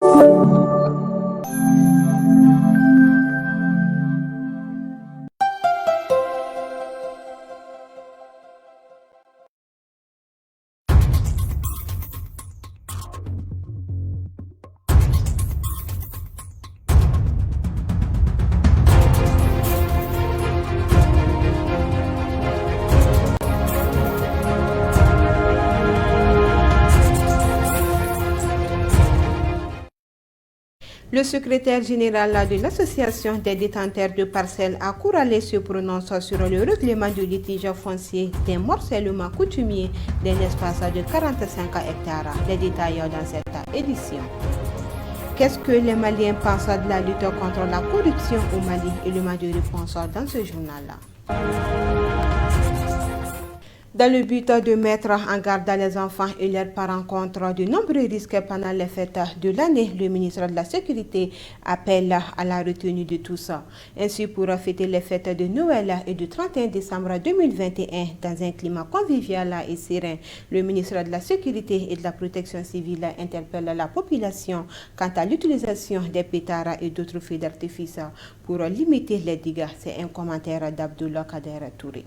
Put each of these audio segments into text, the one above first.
Le secrétaire général de l'association des détenteurs de parcelles à Kouralé se prononce sur le règlement du litige foncier des morcellements coutumiers d'un espace de 45 hectares. Les détails dans cette édition. Qu'est-ce que les Maliens pensent de la lutte contre la corruption au Mali? Élément de réponse dans ce journal-là. Dans le but de mettre en garde les enfants et leurs parents contre de nombreux risques pendant les fêtes de l'année, le ministre de la Sécurité appelle à la retenue de tous. Ainsi, pour fêter les fêtes de Noël et du 31 décembre 2021 dans un climat convivial et serein, le ministre de la Sécurité et de la Protection civile interpelle la population quant à l'utilisation des pétards et d'autres feux d'artifice pour limiter les dégâts. C'est un commentaire d'Abdullah Kader Touré.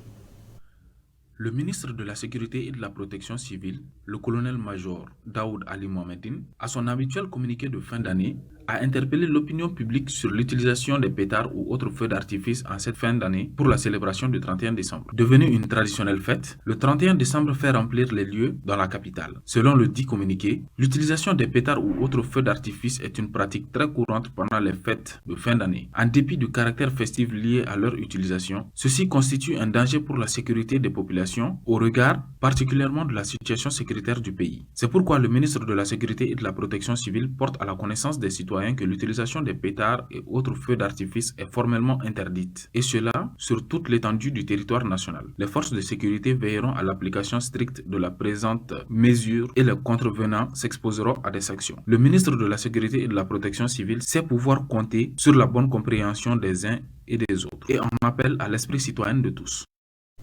Le ministre de la Sécurité et de la Protection civile, le colonel-major Daoud Ali Mohamedine, à son habituel communiqué de fin d'année, a interpellé l'opinion publique sur l'utilisation des pétards ou autres feux d'artifice en cette fin d'année pour la célébration du 31 décembre. Devenue une traditionnelle fête, le 31 décembre fait remplir les lieux dans la capitale. Selon le dit communiqué, l'utilisation des pétards ou autres feux d'artifice est une pratique très courante pendant les fêtes de fin d'année. En dépit du caractère festif lié à leur utilisation, ceci constitue un danger pour la sécurité des populations au regard particulièrement de la situation sécuritaire du pays. C'est pourquoi le ministre de la Sécurité et de la Protection civile porte à la connaissance des citoyens que l'utilisation des pétards et autres feux d'artifice est formellement interdite, et cela sur toute l'étendue du territoire national. Les forces de sécurité veilleront à l'application stricte de la présente mesure et les contrevenants s'exposeront à des sanctions. Le ministre de la Sécurité et de la Protection civile sait pouvoir compter sur la bonne compréhension des uns et des autres, et en appelle à l'esprit citoyen de tous.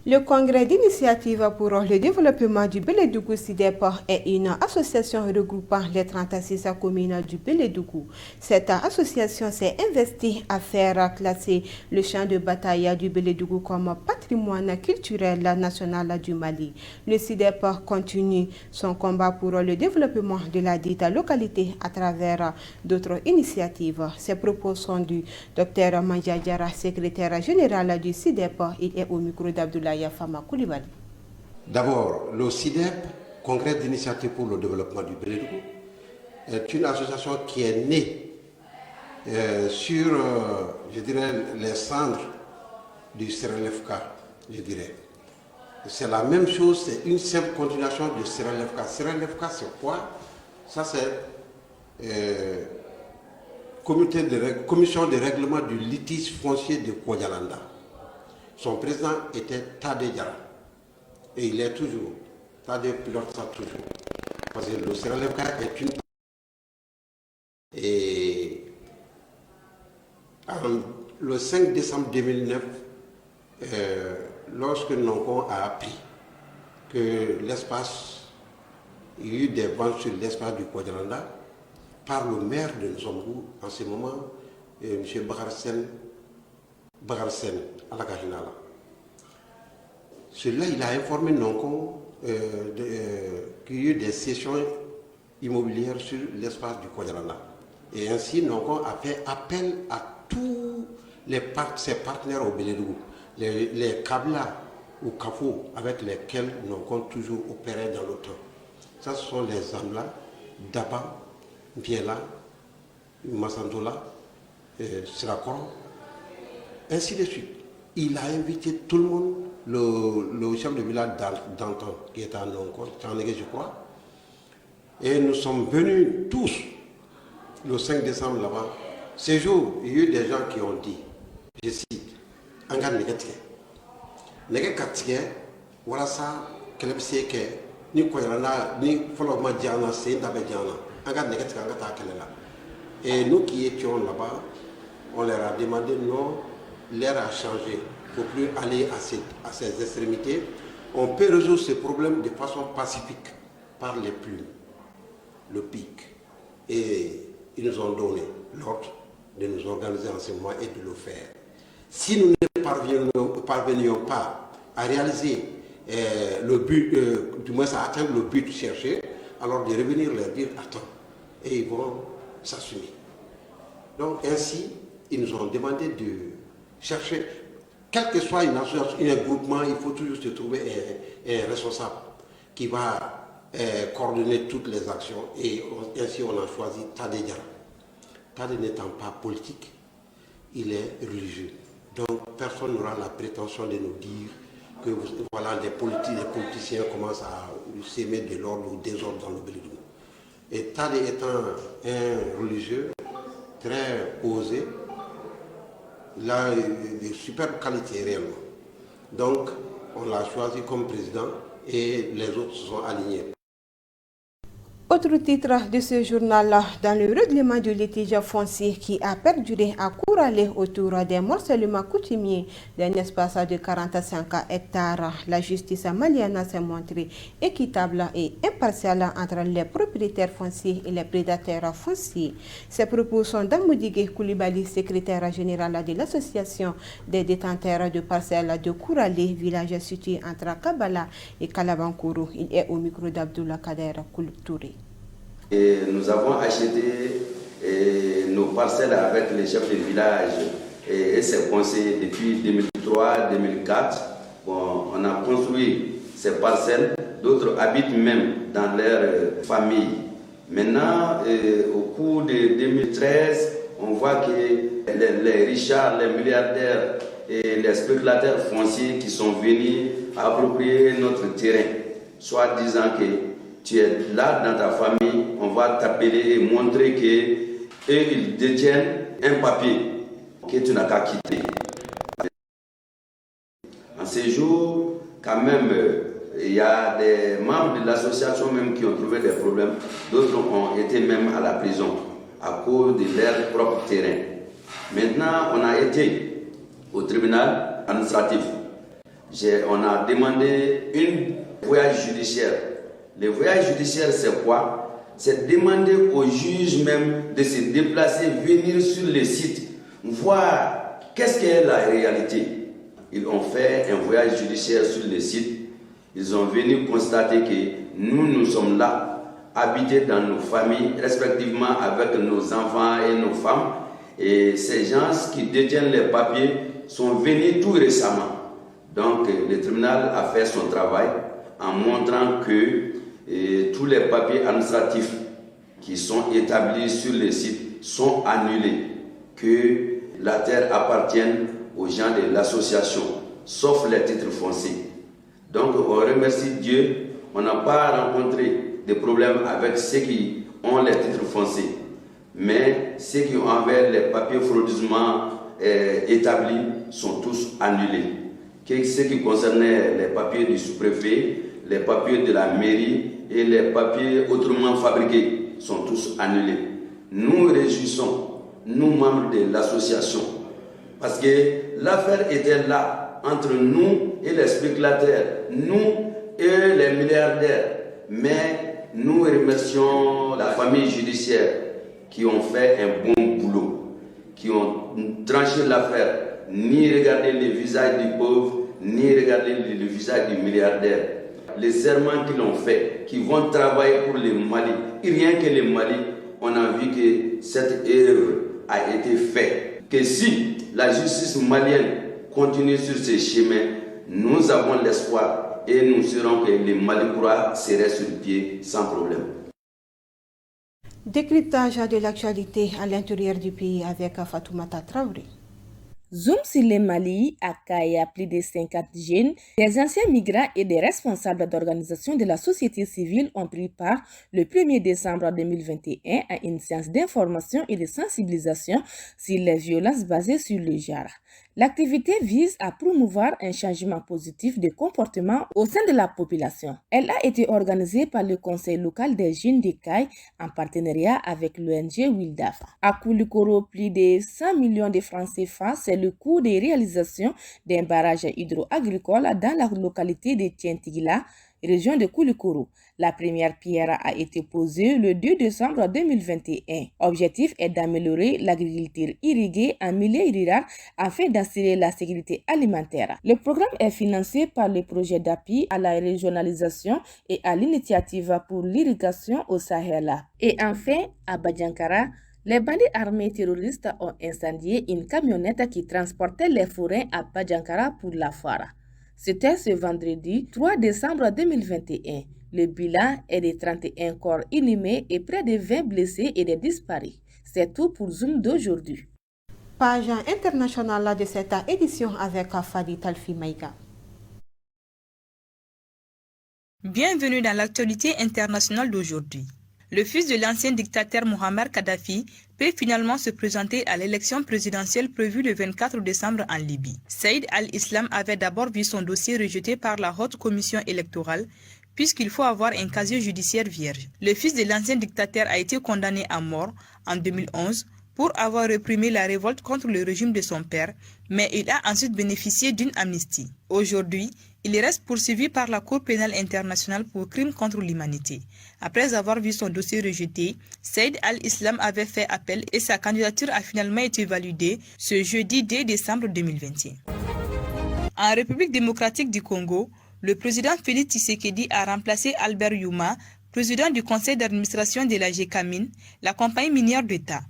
Le Congrès d'initiative pour le développement du Bélédougou SIDEP est une association regroupant les 36 communes du Bélédougou. Cette association s'est investie à faire classer le champ de bataille du Bélédougou comme patrimoine culturel national du Mali. Le SIDEP continue son combat pour le développement de la dite localité à travers d'autres initiatives. Ces propos sont du Dr Mandia Diara, secrétaire général du SIDEP. Il est au micro d'Abdoulaye Fama Koulibaly. D'abord, le SIDEP, Congrès d'initiative pour le développement du Bélédougou, est une association qui est née sur, je dirais, les cendres du CERELEFK, je dirais. C'est la même chose, c'est une simple continuation du CERELEFK. CERELEFK, c'est quoi? Ça, c'est commission de règlement du litige foncier de Kouadjalanda. Son président était Tade Diara. Et il est toujours. Tade pilote ça toujours. Parce que le CERELEFK est une... Et le 5 décembre 2009, lorsque Nonkon a appris que l'espace, il y a eu des ventes sur l'espace du Kouadjalanda, par le maire de Nzombo, en ce moment, M. Bagarsen à la Gajinala. Celui-là, il a informé Nonkon qu'il y a eu des sessions immobilières sur l'espace du Kouadjalanda. Et ainsi, Nonkon a fait appel à tous ses partenaires au Bélédougou, les Kabla ou Kafo avec lesquels Nonkon toujours opérait dans le temps. Ça, ce sont les Amla, Daba, Biela, Massandola, Sirakoro, ainsi de suite. Il a invité tout le monde, le chef de village d'Anton, qui est à Nonkon, je crois. Et nous sommes venus tous, le 5 décembre là-bas. Ce jour, il y a eu des gens qui ont dit, je cite, Anga Negetike. Negetike, voilà ça, Kelepseke, ni Koyana, ni Foloma Diana, c'est Ndabe Diana. Anga Negetike, Anga Takelela. Et nous qui étions là-bas, on leur a demandé non, l'air a changé. Il ne faut plus aller à ces extrémités. On peut résoudre ce problème de façon pacifique par les plumes, le pic. Et ils nous ont donné l'ordre de nous organiser en ce moment et de le faire. Si nous ne parvenions pas à réaliser le but, du moins à atteindre le but cherché, alors de revenir leur dire attends, et ils vont s'assumer. Donc ainsi, ils nous ont demandé de chercher, quelle que soit une association, un groupement, il faut toujours se trouver un responsable qui va coordonner toutes les actions, et ainsi on a choisi Tade Diarra. Tade n'étant pas politique, il est religieux. Donc personne n'aura la prétention de nous dire que voilà, les politiciens commencent à s'aimer de l'ordre ou des ordres dans le Bélidougou. Et Tade étant un religieux très posé, il a de superbes qualités réellement. Donc on l'a choisi comme président et les autres se sont alignés. Autre titre de ce journal, dans le règlement du litige foncier qui a perduré à Kouralé autour des morcellements coutumiers d'un espace de 45 hectares, la justice malienne s'est montrée équitable et impartiale entre les propriétaires fonciers et les prédateurs fonciers. Ces propos sont d'Amoudigue Koulibaly, secrétaire général de l'association des détenteurs de parcelles de Kouralé, village situé entre Kabala et Kalabankourou. Il est au micro d'Abdullah Kader Touré. Et nous avons acheté nos parcelles avec les chefs de village et ses conseillers depuis 2003-2004. Bon, on a construit ces parcelles, d'autres habitent même dans leur famille. Maintenant, au cours de 2013, on voit que les richards, les milliardaires et les spéculateurs fonciers qui sont venus approprier notre terrain, soit disant que tu es là dans ta famille, on va t'appeler et montrer qu'ils détiennent un papier que tu n'as qu'à quitter. En ces jours, quand même, il y a des membres de l'association même qui ont trouvé des problèmes. D'autres ont été même à la prison à cause de leur propre terrain. Maintenant, on a été au tribunal administratif. On a demandé un voyage judiciaire. Le voyage judiciaire, c'est quoi? C'est demander au juge même de se déplacer, venir sur le site, voir qu'est-ce qu'est la réalité. Ils ont fait un voyage judiciaire sur le site. Ils sont venus constater que nous sommes là, habités dans nos familles, respectivement avec nos enfants et nos femmes. Et ces gens qui détiennent les papiers sont venus tout récemment. Donc le tribunal a fait son travail en montrant que tous les papiers administratifs qui sont établis sur le site sont annulés, que la terre appartient aux gens de l'association, sauf les titres fonciers. Donc on remercie Dieu, on n'a pas rencontré de problèmes avec ceux qui ont les titres fonciers, mais ceux qui ont envers les papiers frauduleusement établis sont tous annulés. Ce qui concernait les papiers du sous-préfet, les papiers de la mairie et les papiers autrement fabriqués sont tous annulés. Nous réjouissons, nous membres de l'association, parce que l'affaire était là entre nous et les spéculateurs, nous et les milliardaires. Mais nous remercions la famille judiciaire qui ont fait un bon boulot, qui ont tranché l'affaire, ni regarder le visage du pauvre, ni regarder le visage du milliardaire. Les serments qu'ils ont fait, qui vont travailler pour le Mali, et rien que le Mali, on a vu que cette erreur a été faite. Que si la justice malienne continue sur ce chemin, nous avons l'espoir et nous serons que le Mali pourra se sur pied sans problème. Décryptage de l'actualité à l'intérieur du pays avec Fatoumata Traoré. Zoom sur le Mali accueille plus de 50 jeunes. Des anciens migrants et des responsables d'organisations de la société civile ont pris part le 1er décembre 2021 à une séance d'information et de sensibilisation sur les violences basées sur le genre. L'activité vise à promouvoir un changement positif de comportement au sein de la population. Elle a été organisée par le Conseil local des jeunes d'Ekaï en partenariat avec l'ONG Wildaf. À Koulikoro, plus de 100 millions de francs CFA, c'est le coût de réalisation d'un barrage hydro-agricole dans la localité de Tientigila, région de Koulikoro. La première pierre a été posée le 2 décembre 2021. Objectif est d'améliorer l'agriculture irriguée en milieu rural afin d'assurer la sécurité alimentaire. Le programme est financé par le projet d'appui à la régionalisation et à l'initiative pour l'irrigation au Sahel. Et enfin, à Badiankara, les bandits armés terroristes ont incendié une camionnette qui transportait les forains à Badiankara pour la foire. C'était ce vendredi 3 décembre 2021. Le bilan est de 31 corps inhumés et près de 20 blessés et des disparus. C'est tout pour Zoom d'aujourd'hui. Page internationale de cette édition avec Fadi Talfi Maïga. Bienvenue dans l'actualité internationale d'aujourd'hui. Le fils de l'ancien dictateur Mohamed Kadhafi peut finalement se présenter à l'élection présidentielle prévue le 24 décembre en Libye. Saïd al-Islam avait d'abord vu son dossier rejeté par la haute commission électorale puisqu'il faut avoir un casier judiciaire vierge. Le fils de l'ancien dictateur a été condamné à mort en 2011 pour avoir réprimé la révolte contre le régime de son père, mais il a ensuite bénéficié d'une amnistie. Aujourd'hui, il reste poursuivi par la Cour pénale internationale pour crimes contre l'humanité. Après avoir vu son dossier rejeté, Saïd al-Islam avait fait appel et sa candidature a finalement été validée ce jeudi 2 décembre 2021. En République démocratique du Congo, le président Félix Tshisekedi a remplacé Albert Youma, président du conseil d'administration de la GECAMIN, la compagnie minière d'État.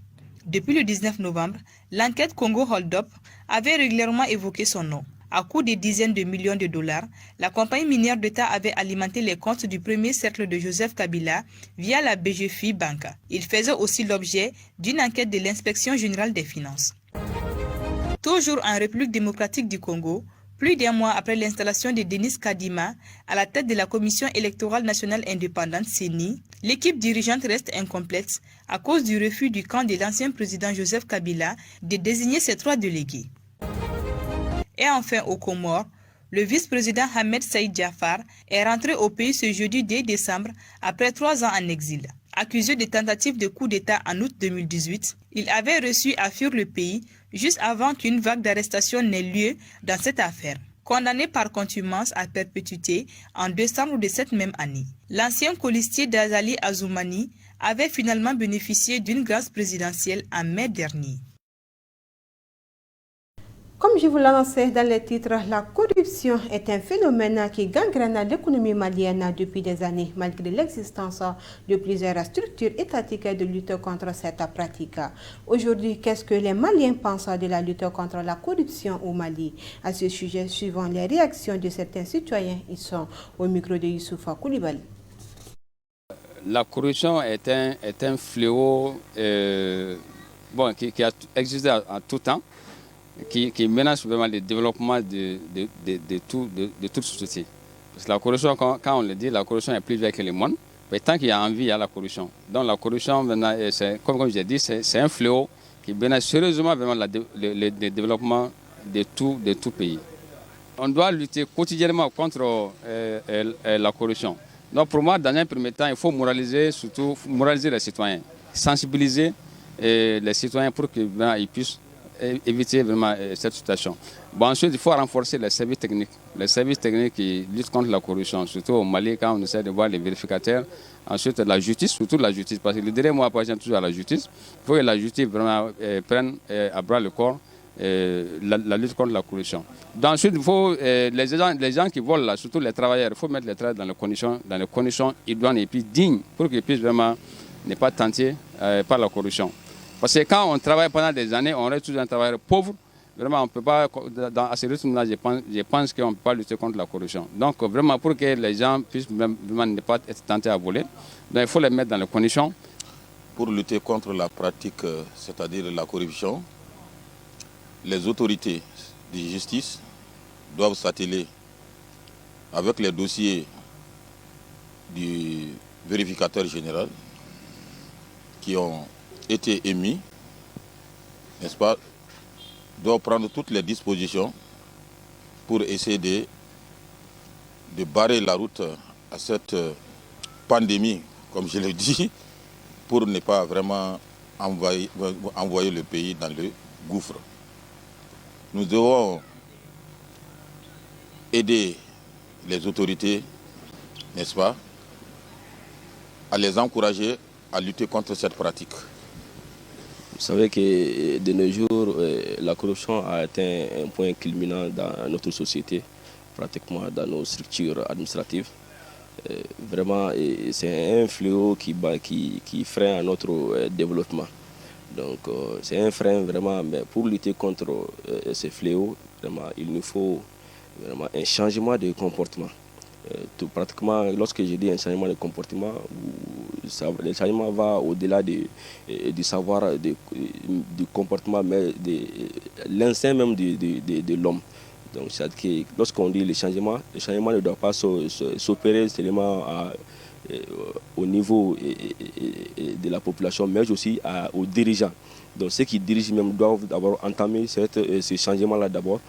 Depuis le 19 novembre, l'enquête Congo Hold Up avait régulièrement évoqué son nom. À coût de dizaines de millions de dollars, la compagnie minière d'État avait alimenté les comptes du premier cercle de Joseph Kabila via la BGFI Bank. Il faisait aussi l'objet d'une enquête de l'inspection générale des finances. Toujours en République démocratique du Congo, plus d'un mois après l'installation de Denis Kadima à la tête de la Commission électorale nationale indépendante CENI, l'équipe dirigeante reste incomplète à cause du refus du camp de l'ancien président Joseph Kabila de désigner ses 3 délégués. Et enfin aux Comores, le vice-président Ahmed Saïd Jaafar est rentré au pays ce jeudi 2 décembre après 3 ans en exil. Accusé de tentative de coup d'État en août 2018, il avait reçu à fuir le pays juste avant qu'une vague d'arrestations n'ait lieu dans cette affaire. Condamné par contumace à perpétuité en décembre de cette même année, l'ancien colistier d'Azali Azoumani avait finalement bénéficié d'une grâce présidentielle en mai dernier. Comme je vous l'annonçais dans les titres, la corruption est un phénomène qui gangrène l'économie malienne depuis des années, malgré l'existence de plusieurs structures étatiques de lutte contre cette pratique. Aujourd'hui, qu'est-ce que les Maliens pensent de la lutte contre la corruption au Mali? À ce sujet, suivant les réactions de certains citoyens, ils sont au micro de Youssoufa Koulibaly. La corruption est un fléau qui a existé à tout temps, qui menace vraiment le développement de toute société. Parce que la corruption, quand on le dit, la corruption est plus vieille que le monde. Mais tant qu'il y a envie, il y a la corruption. Donc la corruption, comme j'ai dit, c'est un fléau qui menace sérieusement vraiment le développement de tout pays. On doit lutter quotidiennement contre la corruption. Donc pour moi, dans un premier temps, il faut surtout moraliser les citoyens, sensibiliser les citoyens pour qu'ils puissent éviter vraiment cette situation. Ensuite, il faut renforcer les services techniques qui luttent contre la corruption, surtout au Mali, quand on essaie de voir les vérificateurs. Ensuite, la justice, surtout la justice, parce que le dernier mot appartient toujours à la justice. Il faut que la justice vraiment prenne à bras le corps la lutte contre la corruption. Ensuite, il faut les gens qui volent, là, surtout les travailleurs, il faut mettre les travailleurs dans les conditions idoines et puis dignes pour qu'ils puissent vraiment ne pas tenter par la corruption. Parce que quand on travaille pendant des années, on reste toujours un travailleur pauvre. Vraiment, on ne peut pas, à ce rythme-là, je pense qu'on ne peut pas lutter contre la corruption. Donc, vraiment, pour que les gens puissent vraiment ne pas être tentés à voler, donc il faut les mettre dans les conditions. Pour lutter contre la pratique, c'est-à-dire la corruption, les autorités de justice doivent s'atteler avec les dossiers du vérificateur général qui ont été émis, n'est-ce pas, doivent prendre toutes les dispositions pour essayer de barrer la route à cette pandémie, comme je l'ai dit, pour ne pas vraiment envoyer le pays dans le gouffre. Nous devons aider les autorités n'est-ce pas, à les encourager à lutter contre cette pratique. Vous savez que de nos jours, la corruption a atteint un point culminant dans notre société, pratiquement dans nos structures administratives. Vraiment, c'est un fléau qui freine notre développement. Donc, c'est un frein vraiment, mais pour lutter contre ces fléaux, vraiment, il nous faut vraiment un changement de comportement. Pratiquement, lorsque je dis un changement de comportement, le changement va au-delà du savoir, du comportement, mais de l'instinct même de l'homme. Donc, c'est que lorsqu'on dit le changement ne doit pas s'opérer seulement au niveau de la population, mais aussi aux dirigeants. Donc, ceux qui dirigent même doivent d'abord entamer ce changement-là d'abord.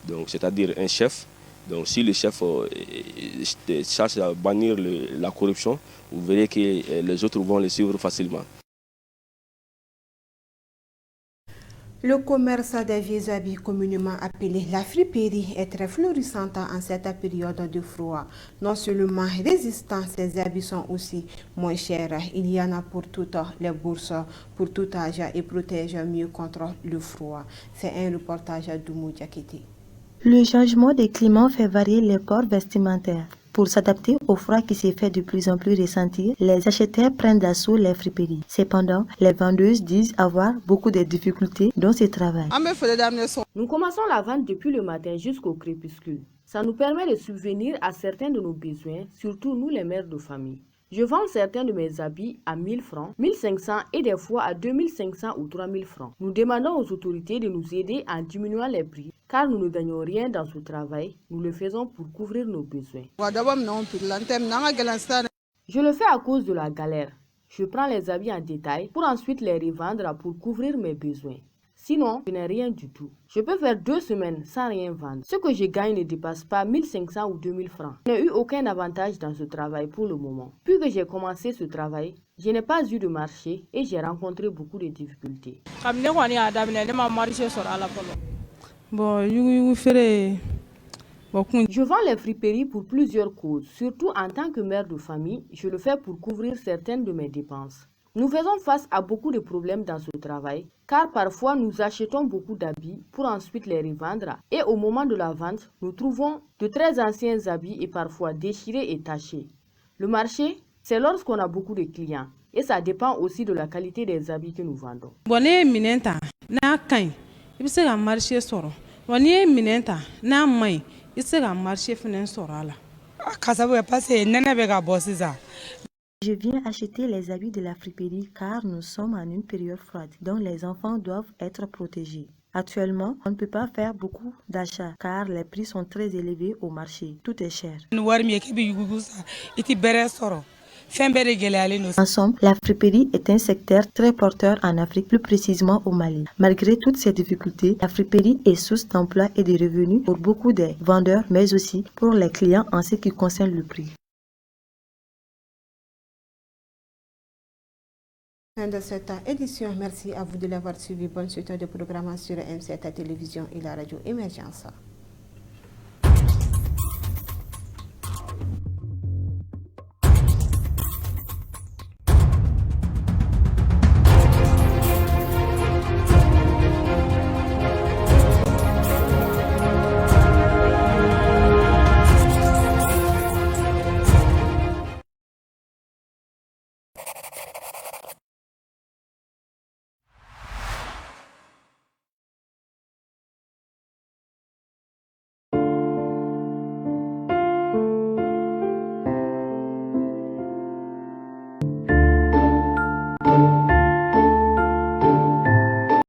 Donc, c'est-à-dire un chef. Donc, si le chef cherche à bannir la corruption, vous verrez que les autres vont le suivre facilement. Le commerce des vieux habits, communément appelé la friperie, est très florissant en cette période de froid. Non seulement résistants, ces habits sont aussi moins chers. Il y en a pour toutes les bourses, pour tout âge et protègent mieux contre le froid. C'est un reportage d'Oumou Diakité. Le changement de climat fait varier les corps vestimentaires. Pour s'adapter au froid qui s'est fait de plus en plus ressentir, les acheteurs prennent d'assaut les friperies. Cependant, les vendeuses disent avoir beaucoup de difficultés dans ce travail. Nous commençons la vente depuis le matin jusqu'au crépuscule. Ça nous permet de subvenir à certains de nos besoins, surtout nous les mères de famille. Je vends certains de mes habits à 1000 francs, 1500 et des fois à 2500 ou 3000 francs. Nous demandons aux autorités de nous aider en diminuant les prix, car nous ne gagnons rien dans ce travail. Nous le faisons pour couvrir nos besoins. Je le fais à cause de la galère. Je prends les habits en détail pour ensuite les revendre pour couvrir mes besoins. Sinon, je n'ai rien du tout. Je peux faire 2 semaines sans rien vendre. Ce que je gagne ne dépasse pas 1500 ou 2000 francs. Je n'ai eu aucun avantage dans ce travail pour le moment. Depuis que j'ai commencé ce travail, je n'ai pas eu de marché et j'ai rencontré beaucoup de difficultés. Je vends les friperies pour plusieurs causes. Surtout en tant que mère de famille, je le fais pour couvrir certaines de mes dépenses. Nous faisons face à beaucoup de problèmes dans ce travail, car parfois nous achetons beaucoup d'habits pour ensuite les revendre et au moment de la vente, nous trouvons de très anciens habits et parfois déchirés et tachés. Le marché, c'est lorsqu'on a beaucoup de clients et ça dépend aussi de la qualité des habits que nous vendons. Je viens acheter les habits de la friperie car nous sommes en une période froide, donc les enfants doivent être protégés. Actuellement, on ne peut pas faire beaucoup d'achats car les prix sont très élevés au marché. Tout est cher. En somme, la friperie est un secteur très porteur en Afrique, plus précisément au Mali. Malgré toutes ces difficultés, la friperie est source d'emploi et de revenus pour beaucoup des vendeurs, mais aussi pour les clients en ce qui concerne le prix. Fin de cette édition. Merci à vous de l'avoir suivi. Bonne suite de programmation sur M7 Télévision et la radio Émergence.